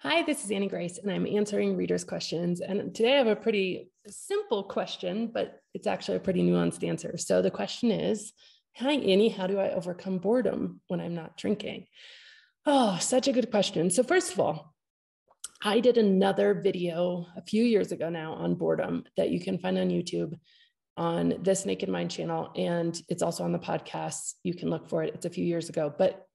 Hi, this is Annie Grace, and I'm answering readers' questions. And today I have a pretty simple question, but it's actually a pretty nuanced answer. So the question is, hi, Annie, how do I overcome boredom when I'm not drinking? Oh, such a good question. So first of all, I did another video a few years ago now on boredom that you can find on YouTube on This Naked Mind channel. And it's also on the podcast. You can look for it. It's a few years ago, but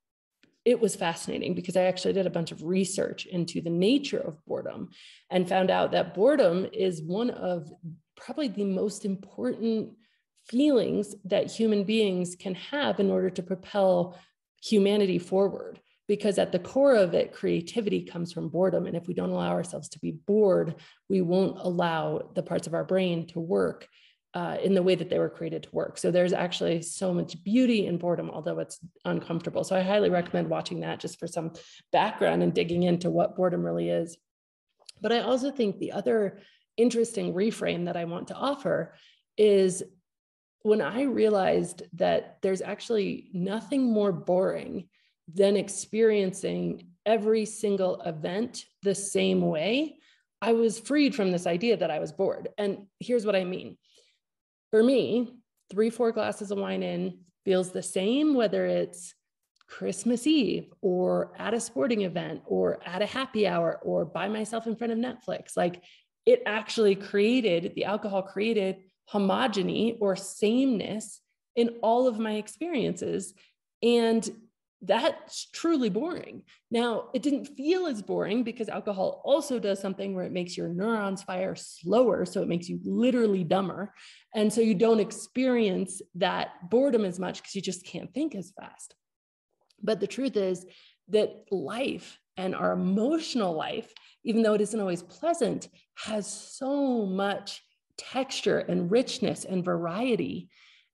it was fascinating because I actually did a bunch of research into the nature of boredom and found out that boredom is one of probably the most important feelings that human beings can have in order to propel humanity forward. Because at the core of it, creativity comes from boredom. And if we don't allow ourselves to be bored, we won't allow the parts of our brain to work in the way that they were created to work. So there's actually so much beauty in boredom, although it's uncomfortable. So I highly recommend watching that just for some background and digging into what boredom really is. But I also think the other interesting reframe that I want to offer is when I realized that there's actually nothing more boring than experiencing every single event the same way, I was freed from this idea that I was bored. And here's what I mean. For me, 3-4 glasses of wine in feels the same, whether it's Christmas Eve or at a sporting event or at a happy hour or by myself in front of Netflix. Like it actually the alcohol created homogeny or sameness in all of my experiences. And that's truly boring. Now, it didn't feel as boring because alcohol also does something where it makes your neurons fire slower. So it makes you literally dumber. And so you don't experience that boredom as much because you just can't think as fast. But the truth is that life and our emotional life, even though it isn't always pleasant, has so much texture and richness and variety.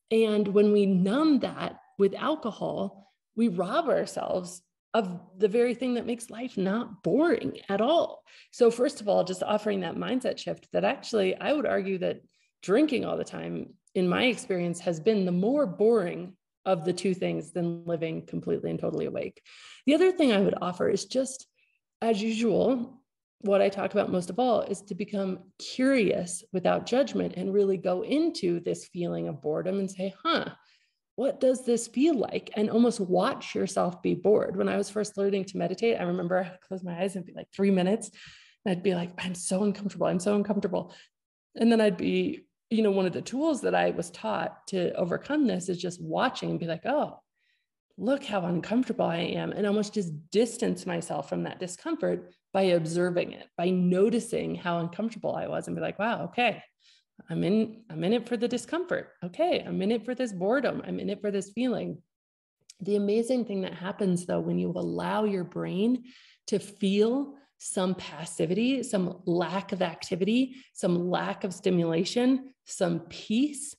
And when we numb that with alcohol, we rob ourselves of the very thing that makes life not boring at all. So first of all, just offering that mindset shift that actually, I would argue that drinking all the time, in my experience, has been the more boring of the two things than living completely and totally awake. The other thing I would offer is just, as usual, what I talk about most of all is to become curious without judgment and really go into this feeling of boredom and say, what does this feel like? And almost watch yourself be bored. When I was first learning to meditate, I remember I'd close my eyes and be like 3 minutes. And I'd be like, I'm so uncomfortable. I'm so uncomfortable. And then I'd be, one of the tools that I was taught to overcome this is just watching and be like, oh, look how uncomfortable I am. And almost just distance myself from that discomfort by observing it, by noticing how uncomfortable I was and be like, wow, okay. I'm in it for the discomfort. Okay, I'm in it for this boredom. I'm in it for this feeling. The amazing thing that happens though, when you allow your brain to feel some passivity, some lack of activity, some lack of stimulation, some peace,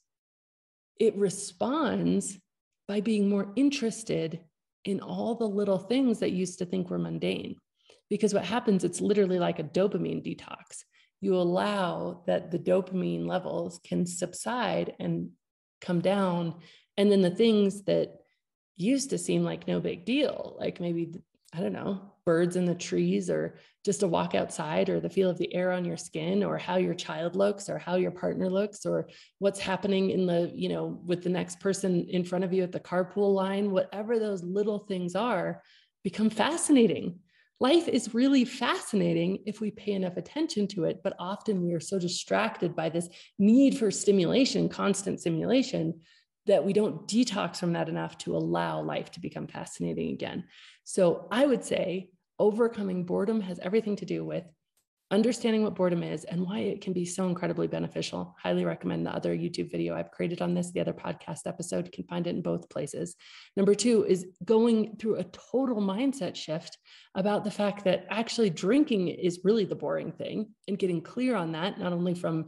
it responds by being more interested in all the little things that you used to think were mundane. Because what happens, it's literally like a dopamine detox. You allow that the dopamine levels can subside and come down. And then the things that used to seem like no big deal, like maybe, I don't know, birds in the trees or just a walk outside or the feel of the air on your skin or how your child looks or how your partner looks or what's happening in the, with the next person in front of you at the carpool line, whatever those little things are, become fascinating. Life is really fascinating if we pay enough attention to it, but often we are so distracted by this need for stimulation, constant stimulation, that we don't detox from that enough to allow life to become fascinating again. So I would say overcoming boredom has everything to do with understanding what boredom is and why it can be so incredibly beneficial. Highly recommend the other YouTube video I've created on this, the other podcast episode. You can find it in both places. Number 2 is going through a total mindset shift about the fact that actually drinking is really the boring thing and getting clear on that, not only from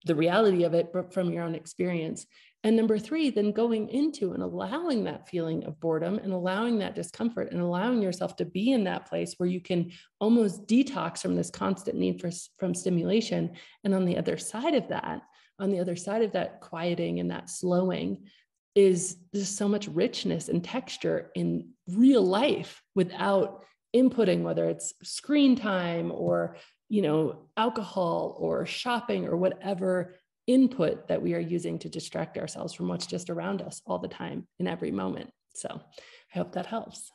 the reality of it, but from your own experience. And number 3, then going into and allowing that feeling of boredom and allowing that discomfort and allowing yourself to be in that place where you can almost detox from this constant need from stimulation. And on the other side of that quieting and that slowing is just so much richness and texture in real life without inputting, whether it's screen time or, alcohol or shopping or whatever input that we are using to distract ourselves from what's just around us all the time in every moment. So I hope that helps.